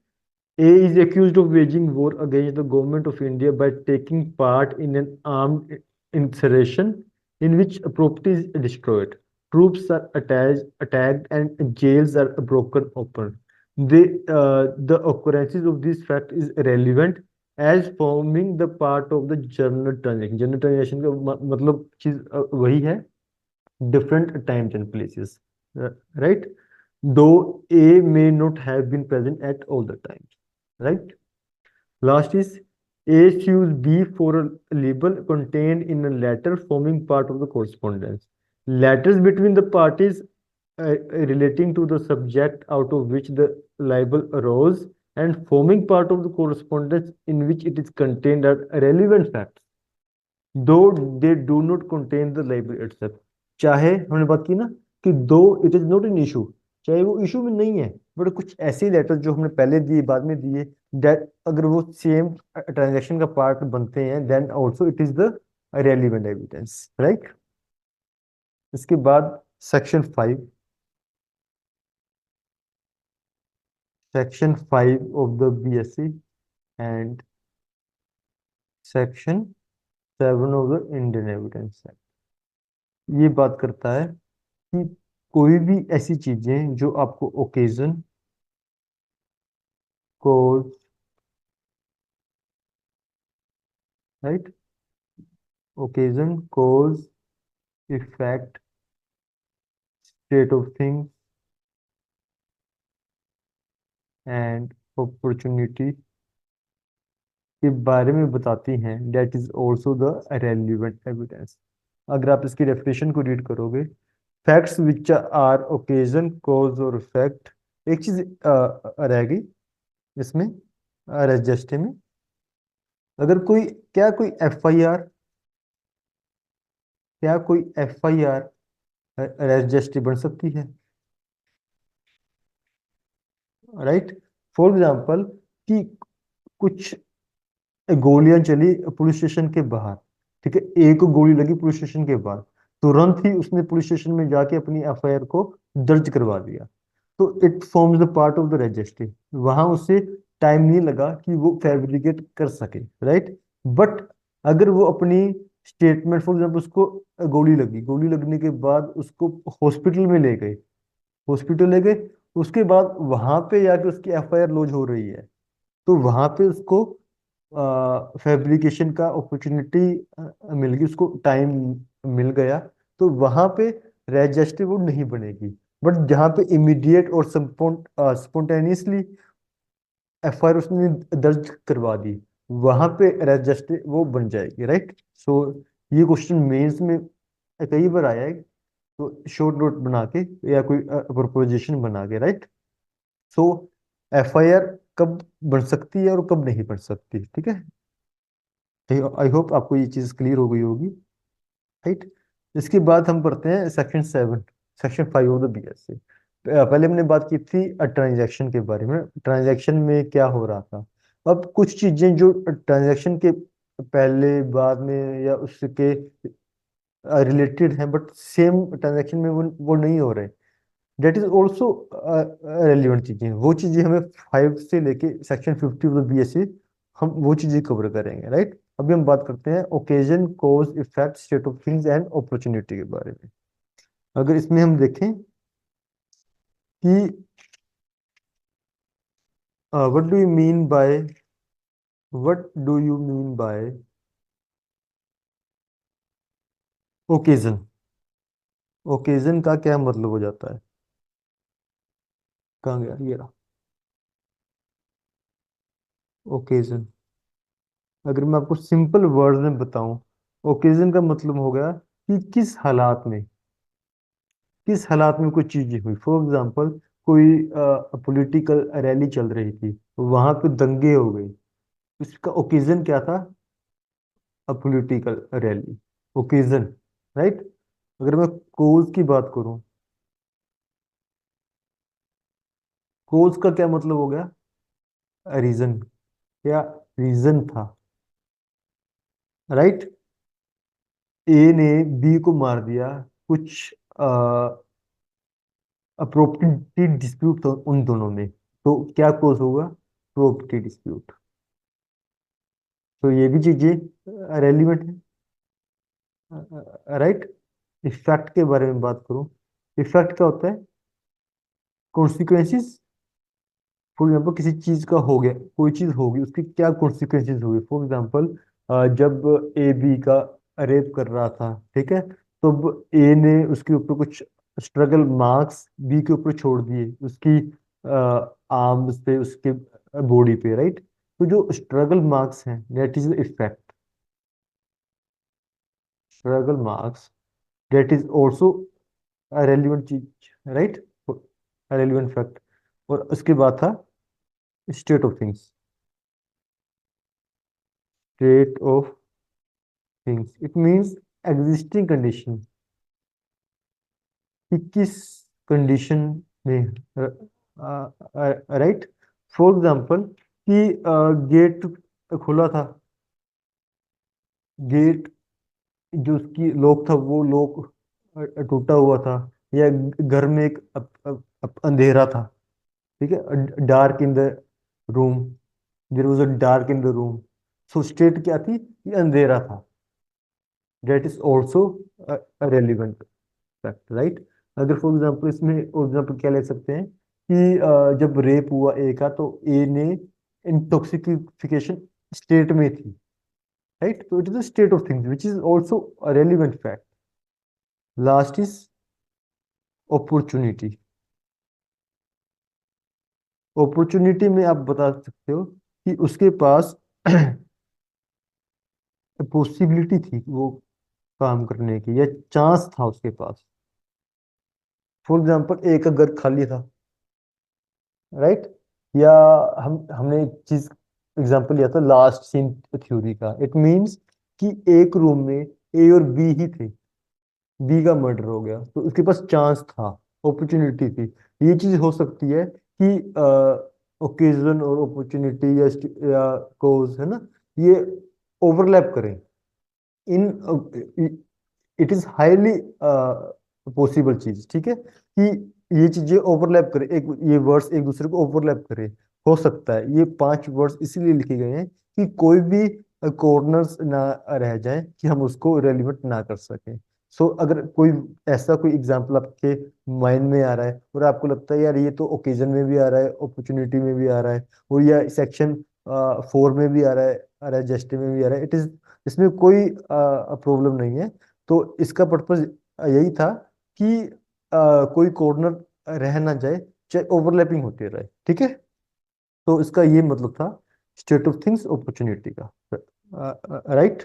A is accused of waging war against the government of India by taking part in an armed insurrection in which property is destroyed, troops are attacked, and jails are broken open. The occurrences of this fact is relevant as forming the part of the general transaction. General transaction का मतलब चीज वही है, different times and places, right? Though A may not have been present at all the times, right? Last is, A sues B for a libel contained in a letter forming part of the correspondence. Letters between the parties relating to the subject out of which the libel arose and forming part of the correspondence in which it is contained are relevant facts, though they do not contain the libel itself. चाहे हमने बात की ना कि दो it is not an issue, चाहे वो issue में नहीं है, बट कुछ ऐसे लेटर जो हमने पहले दिए बाद में दिए, दैट अगर वो सेम ट्रांजैक्शन का पार्ट बनते हैं then also it is the relevant evidence, right? इसके बाद section 5, section 5 of the BSC and section 7 of the Indian Evidence Act, ये बात करता है कि कोई भी ऐसी चीजें जो आपको occasion, cause, right, occasion, cause, effect, state of things and opportunity के बारे में बताती हैं, that is also the relevant evidence. अगर आप इसकी डेफिनेशन को रीड करोगे, facts which are occasion, cause और इफेक्ट, एक चीज रह गई इसमें रजिस्टर में, अगर कोई, क्या कोई एफआईआर, क्या कोई एफआईआर रजिस्ट्री बन सकती है, राइट? फॉर एग्जाम्पल कि कुछ गोलियां चली पुलिस स्टेशन के बाहर, ठीक है, ए को गोली लगी पुलिस स्टेशन के बाद, तुरंत ही उसने पुलिस स्टेशन में जाके अपनी एफआईआर को दर्ज करवा दिया। तो it forms the part of the registry. वहां उसे टाइम नहीं लगा कि वो फैब्रिकेट कर सके, राइट। बट अगर वो अपनी स्टेटमेंट, फॉर एग्जाम्पल उसको गोली लगी, गोली लगने के बाद उसको हॉस्पिटल में ले गए, हॉस्पिटल ले गए, उसके बाद वहां पे जाके उसकी एफआईआर लॉन्च हो रही है, तो वहां पे उसको फैब्रिकेशन का अपॉर्चुनिटी मिल गई, उसको टाइम मिल गया, तो वहां पे रजिस्ट्री वो नहीं बनेगी। बट जहाँ पे इमीडिएट और स्पॉन्टेनियसली एफआईआर उसने दर्ज करवा दी, वहां पे रजिस्ट्री वो बन जाएगी, राइट। सो ये क्वेश्चन मेंस में कई बार आया है, तो शॉर्ट नोट बना के या कोई प्रोपोजिशन बना के, राइट। सो एफआईआर कब बन सकती है और कब नहीं बन सकती, ठीक है। आई होप आपको ये चीज क्लियर हो गई होगी, राइट। इसके बाद हम पढ़ते हैं section 7, section 5 of the BSc. पहले हमने बात की थी ट्रांजैक्शन के बारे में, ट्रांजैक्शन में क्या हो रहा था। अब कुछ चीजें जो ट्रांजैक्शन के पहले बाद में या उसके रिलेटेड हैं, बट सेम ट्रांजैक्शन में वो नहीं हो रहे, डेट इज ऑल्सो रेलिवेंट चीजें, वो चीजें हमें 5 से लेके सेक्शन 50 ऑफ द बीएससी हम वो चीजें कवर करेंगे, राइट। अभी हम बात करते हैं occasion, cause, effect, state of things and opportunity के बारे में। अगर इसमें हम देखें कि what do you mean bye, what do you mean bye occasion, occasion का क्या मतलब हो जाता है, कहाँ गया ये रहा ओकेजन। अगर मैं आपको सिंपल वर्ड में बताऊं, ओकेजन का मतलब हो गया कि किस हालात में कोई चीज हुई। फॉर एग्जांपल कोई पॉलिटिकल रैली चल रही थी, वहां पे दंगे हो गए, इसका ओकेजन क्या था, a political rally, occasion, right. अगर मैं कोज की बात करूं, कोज का क्या मतलब हो गया, रीजन, क्या रीजन था, राइट। ए ने बी को मार दिया, कुछ प्रॉपर्टी डिस्प्यूट था उन दोनों में, तो क्या कोज होगा, प्रॉपर्टी डिस्प्यूट। तो ये भी चीजें रेलिवेंट है, राइट। इफेक्ट के बारे में बात करूं, इफेक्ट क्या होता है, कॉन्सिक्वेंसेस। फॉर एग्जाम्पल किसी चीज का हो गया, कोई चीज होगी, उसकी क्या कॉन्सिक्वेंसेस हुए। फॉर एग्जाम्पल जब ए बी का रेप कर रहा था, ठीक है, तो अब ए ने उसके ऊपर कुछ स्ट्रगल मार्क्स बी के ऊपर छोड़ दिए, उसकी आर्म्स पे, उसके बॉडी पे, राइट। तो जो स्ट्रगल मार्क्स हैं, that is the effect, struggle marks, that is also relevant चीज, राइट, रेलिवेंट फैक्ट। और उसके बाद था state of things, state of things it means existing condition, कि किस कंडीशन में, राइट। फॉर एग्जांपल कि गेट खुला था, गेट जो उसकी लॉक था वो लॉक टूटा हुआ था, या घर में एक अंधेरा था, ठीक है, dark in the room, there was a dark in the room. So state क्या थी, कि अंधेरा था, that is also relevant fact, right. अगर फॉर एग्जाम्पल इसमें एग्जाम्पल क्या ले सकते हैं कि जब रेप हुआ ए का, तो ए ने इंटॉक्सिकेशन स्टेट में थी, राइट। तो it is the state of things which is also relevant fact. Last is opportunity. Opportunity में आप बता सकते हो कि उसके पास पॉसिबिलिटी थी वो काम करने की, या चांस था उसके पास। फॉर एग्जाम्पल एक घर खाली था, राइट। या हमने एक चीज एग्जांपल लिया था लास्ट सीन थ्योरी का, इट मींस कि एक रूम में ए और बी ही थे, बी का मर्डर हो गया, तो उसके पास चांस था, अपॉर्चुनिटी थी। ये चीज हो सकती है कि ओकेजन और अपॉर्चुनिटी या कोज है ना, ये ओवरलैप करें, in it is highly possible चीज, ठीक है, कि ये चीजें ओवरलैप करे, एक ये वर्ड्स एक दूसरे को ओवरलैप करे। हो सकता है ये 5 वर्ड्स इसीलिए लिखे गए हैं कि कोई भी कॉर्नर्स ना रह जाए कि हम उसको रेलिवेंट ना कर सकें। सो अगर कोई ऐसा कोई एग्जांपल आपके माइंड में आ रहा है और आपको लगता है यार ये तो ओकेजन में भी आ रहा है, अपॉर्चुनिटी में भी आ रहा है, और या सेक्शन 4 में भी आ रहा है, जस्टिस में भी आ रहा है, इट इज, इसमें कोई प्रॉब्लम नहीं है। तो इसका पर्पज यही था कि कोई कॉर्नर रह ना जाए, चाहे ओवरलैपिंग होती रहे, ठीक है। तो इसका ये मतलब था स्टेट ऑफ थिंग्स अपॉर्चुनिटी का, राइट।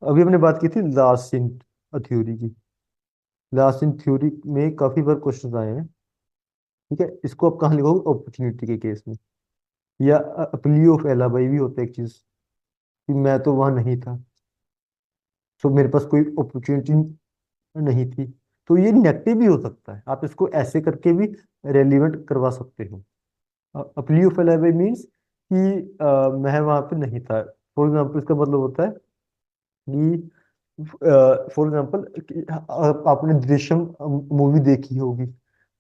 अभी हमने बात की थी लास्ट इन थ्योरी की। लास्ट इन थ्योरी में काफी बार क्वेश्चन आए हैं, ठीक है। इसको आप कहाँ लिखोगे, अपॉर्चुनिटी के केस में। या प्ली ऑफ एलाबाई भी होता है एक चीज, कि मैं तो वहां नहीं था, तो मेरे पास कोई अपॉर्चुनिटी नहीं थी। तो ये नेगेटिव भी हो सकता है, आप इसको ऐसे करके भी रेलिवेंट करवा सकते हो। प्ली ऑफ एलाबाई मीन्स कि मैं वहां पे नहीं था। फॉर एग्जाम्पल इसका मतलब होता है कि फॉर एग्जाम्पल आपने दृश्यम मूवी देखी होगी।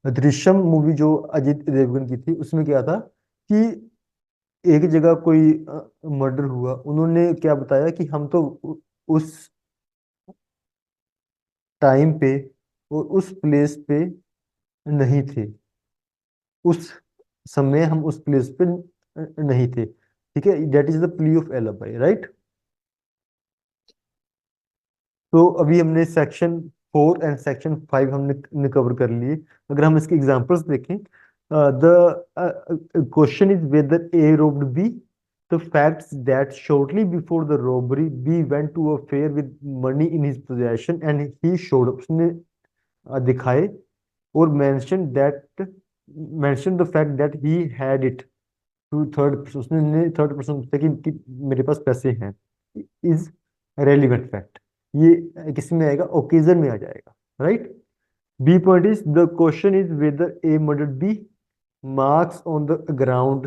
दृश्यम मूवी जो अजय देवगन की थी, उसमें क्या था कि एक जगह कोई मर्डर हुआ, उन्होंने क्या बताया कि हम तो उस टाइम पे और उस प्लेस पे नहीं थे, उस समय हम उस प्लेस पे नहीं थे, ठीक है। That is the plea of alibi, right. तो अभी हमने सेक्शन 4 एंड सेक्शन 5 हमने कवर कर लिए। अगर हम इसके एग्जांपल्स देखें, the question is whether A robbed B, the facts that shortly before the robbery B went to a fair with money in his possession and he showed, उसने दिखाए और mention the fact that he had it to third person, उसने third person पूछा कि मेरे पास पैसे हैं, is relevant fact. ये किस में आएगा, ओकेजन में आ जाएगा, right. B point is the question is whether A murder B, marks on the ground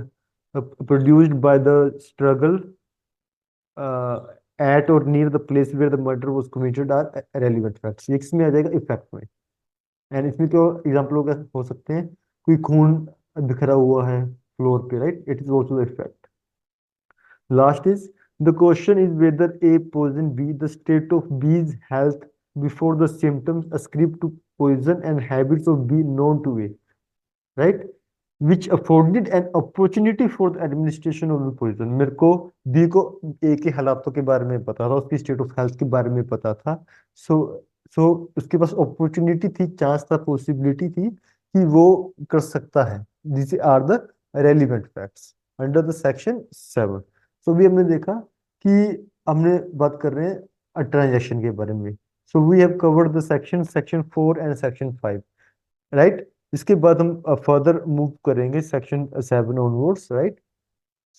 produced by the struggle at or near the place where the murder was committed are relevant facts. ये किस में आ जाएगा, effect में। And इसमें क्या example हो सकते हैं, कोई खून बिखरा हुआ है फ्लोर पे, right, it is also effect. Last is the question is whether A poison B, the state of B's health before the symptoms ascribed to poison and habits of B known to A, right? Which afforded an opportunity for the administration of the poison. मेरे को B को ए के हालातों के बारे में पता था, उसकी स्टेट ऑफ हेल्थ के बारे में पता था। सो सो उसके पास अपॉर्चुनिटी थी, चांस था, पॉसिबिलिटी थी कि वो कर सकता है। This are the relevant facts under the section 7। So भी हमने देखा कि हमने बात कर रहे हैं ट्रांजैक्शन के बारे में। So we have covered the section 4 and section 5, right. इसके बाद हम फर्दर मूव करेंगे सेक्शन 7 ऑनवर्ड्स, राइट।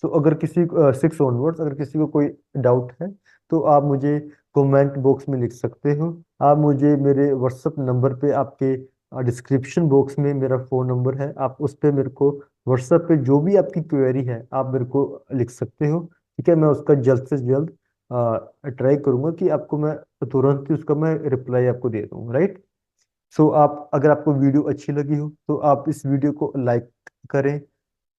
सो अगर किसी 6 ऑनवर्ड्स अगर किसी को कोई डाउट है तो आप मुझे कमेंट बॉक्स में लिख सकते हो। आप मुझे मेरे व्हाट्सएप नंबर पे, आपके डिस्क्रिप्शन बॉक्स में मेरा फ़ोन नंबर है, आप उस पे मेरे को व्हाट्सएप पे जो भी आपकी क्वेरी है आप मेरे को लिख सकते हो, ठीक है। मैं उसका जल्द से जल्द ट्राई करूंगा कि आपको मैं तुरंत ही उसका मैं रिप्लाई आपको दे दूँ, राइट। सो आप, अगर आपको वीडियो अच्छी लगी हो तो आप इस वीडियो को लाइक करें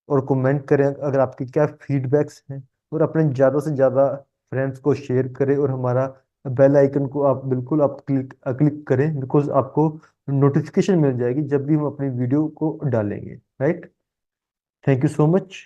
और कमेंट करें अगर आपके क्या फीडबैक्स हैं, और अपने ज़्यादा से ज़्यादा फ्रेंड्स को शेयर करें, और हमारा बेल आइकन को आप बिल्कुल आप क्लिक क्लिक करें, बिकॉज आपको नोटिफिकेशन मिल जाएगी जब भी हम अपनी वीडियो को डालेंगे, right. Thank you so much.